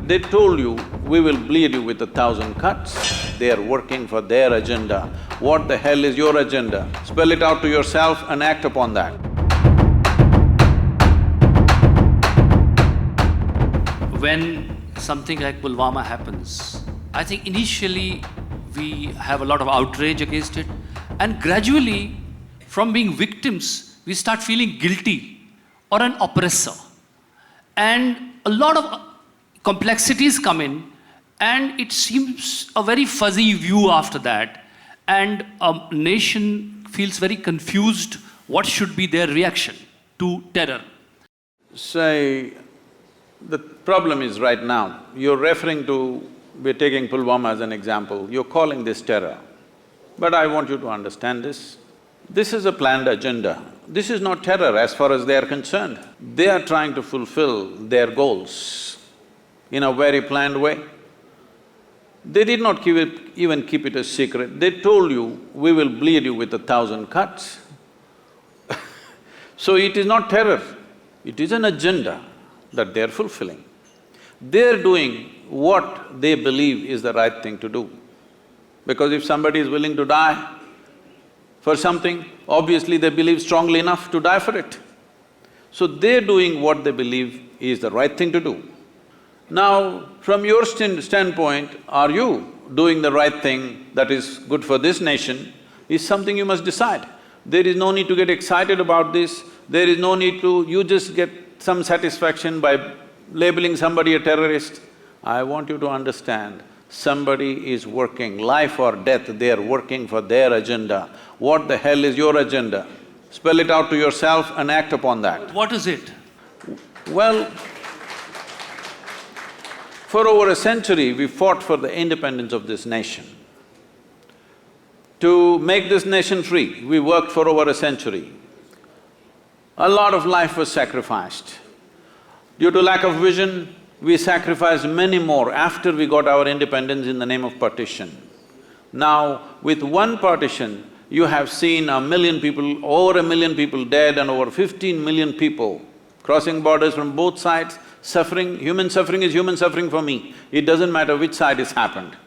They told you, we will bleed you with 1,000 cuts. They are working for their agenda. What the hell is your agenda? Spell it out to yourself and act upon that. When something like Pulwama happens, I think initially we have a lot of outrage against it, and gradually, from being victims, we start feeling guilty or an oppressor. And a lot of complexities come in, and it seems a very fuzzy view after that, and a nation feels very confused what should be their reaction to terror. Say, the problem is right now, you're referring to, we're taking Pulwama as an example, you're calling this terror. But I want you to understand this. This is a planned agenda. This is not terror as far as they are concerned. They are trying to fulfill their goals in a very planned way. They did not even keep it a secret. They told you, we will bleed you with 1,000 cuts. So it is not terror, it is an agenda that they're fulfilling. They're doing what they believe is the right thing to do. Because if somebody is willing to die for something, obviously they believe strongly enough to die for it. So they're doing what they believe is the right thing to do. Now, from your standpoint, are you doing the right thing that is good for this nation is something you must decide. There is no need to get excited about this, there is no need to… you just get some satisfaction by labeling somebody a terrorist. I want you to understand, somebody is working, life or death, they are working for their agenda. What the hell is your agenda? Spell it out to yourself and act upon that. What is it? Well, for over a century, we fought for the independence of this nation. To make this nation free, we worked for over a century. A lot of life was sacrificed. Due to lack of vision, we sacrificed many more after we got our independence in the name of partition. Now, with one partition, you have seen 1 million people, over 1 million people dead and over 15 million people crossing borders from both sides, suffering. Human suffering is human suffering for me. It doesn't matter which side it's happened.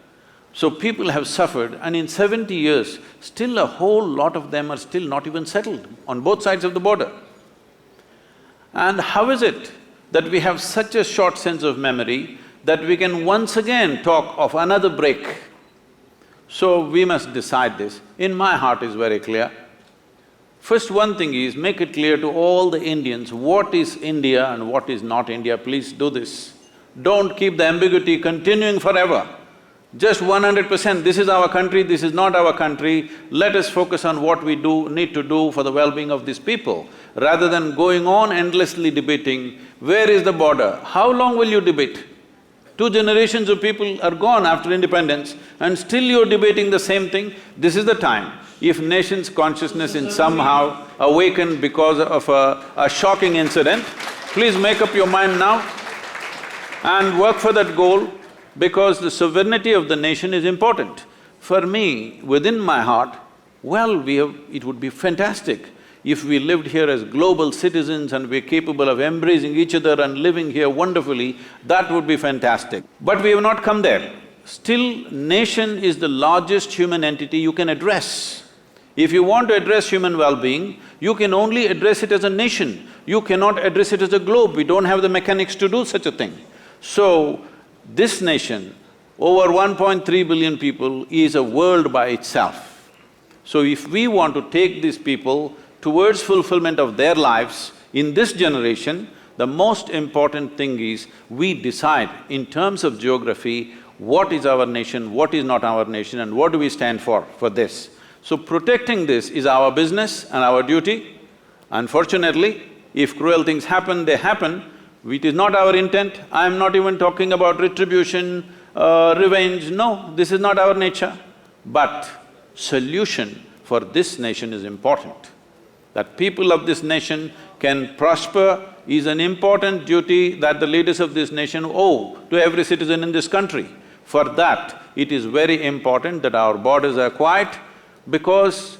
So people have suffered, and in 70 years, still a whole lot of them are still not even settled on both sides of the border. And how is it that we have such a short sense of memory that we can once again talk of another break? So we must decide this. In my heart is very clear. First one thing is, make it clear to all the Indians what is India and what is not India, please do this. Don't keep the ambiguity continuing forever. Just 100%, this is our country, this is not our country, let us focus on what we need to do for the well-being of these people, rather than going on endlessly debating, where is the border? How long will you debate? 2 generations of people are gone after independence and still you're debating the same thing. This is the time. If nation's consciousness is somehow awakened because of a shocking incident, please make up your mind now and work for that goal, because the sovereignty of the nation is important. For me, within my heart, well, it would be fantastic if we lived here as global citizens and we're capable of embracing each other and living here wonderfully, that would be fantastic. But we have not come there. Still, nation is the largest human entity you can address. If you want to address human well-being, you can only address it as a nation. You cannot address it as a globe. We don't have the mechanics to do such a thing. So, this nation, over 1.3 billion people, is a world by itself. So if we want to take these people towards fulfillment of their lives in this generation, the most important thing is we decide in terms of geography what is our nation, what is not our nation, and what do we stand for this. So protecting this is our business and our duty. Unfortunately, if cruel things happen, they happen. It is not our intent. I am not even talking about retribution, revenge, no, this is not our nature. But solution for this nation is important. That people of this nation can prosper is an important duty that the leaders of this nation owe to every citizen in this country. For that, it is very important that our borders are quiet, because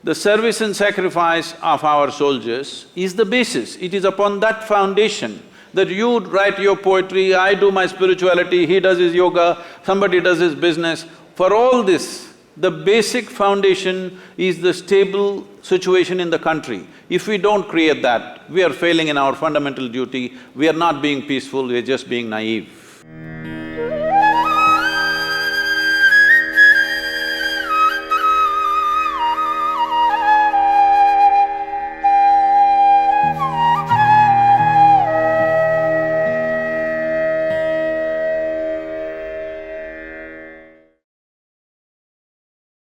the service and sacrifice of our soldiers is the basis. It is upon that foundation that you write your poetry, I do my spirituality, he does his yoga, somebody does his business. For all this, the basic foundation is the stable situation in the country. If we don't create that, we are failing in our fundamental duty, we are not being peaceful, we are just being naive.